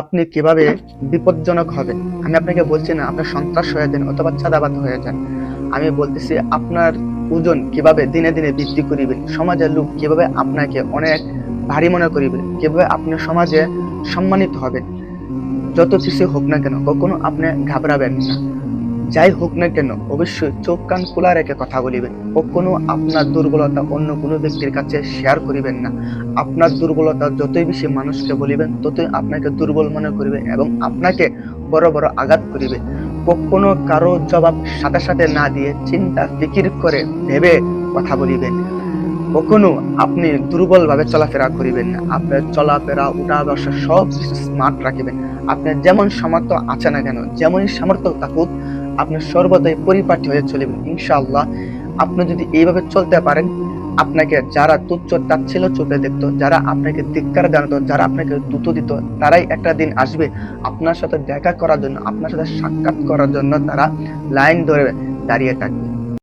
আপনি কিভাবে বিপজ্জনক হবেন। আমি আপনাকে বলছি না আপনার সন্ত্রাস হয়ে যান অথবা চাঁদাবাজ হয়ে যান। আমি বলতেছি আপনার ওজন কিভাবে দিনে দিনে বৃদ্ধি করিবেন, সমাজের লোক কিভাবে আপনাকে অনেক ভারী মনে করিবে, কিভাবে আপনি সমাজে সম্মানিত হবেন। যত কিছু হোক না কেন কখনো আপনি ঘাবড়াবেন না। যাই হোক না কেন অবশ্যই চোখ কান খোলা রেখে কথা বলিবেন। কখনো আপনার দুর্বলতা অন্য কোনো ব্যক্তির কাছে শেয়ার করিবেন না। আপনার দুর্বলতা যতই বেশি মানুষকে বলিবেন ততই আপনাকে দুর্বল মনে করিবে এবং আপনাকে বড় বড় আঘাত করিবে। কখনো কারো জবাব সাথে সাথে না দিয়ে চিন্তা ফিকির করে ভেবে কথা বলিবেন। কখনো আপনি দুর্বল ভাবে চলাফেরা করিবেন না। আপনার চলাফেরা উঠা বসা সব কিছু স্মার্ট রাখিবেন। আপনার যেমন সামর্থ্য আছে না কেন, যেমনই সামর্থ্য থাকুক, আপনি সর্বদাই পরিপাটি হয়ে চলিবেন ইনশাআল্লাহ। আপনি যদি এইভাবে চলতে পারেন, আপনাকে যারা তুচ্ছ তাচ্ছিল্য চোখে দেখতো, যারা আপনাকে ধিক্কার জানাতো, যারা আপনাকে তুতো দিত, তারাই একটা দিন আসবে আপনার সাথে দেখা করার জন্য, আপনার সাথে সাক্ষাৎ করার জন্য তারা লাইন ধরে দাঁড়িয়ে থাকবে।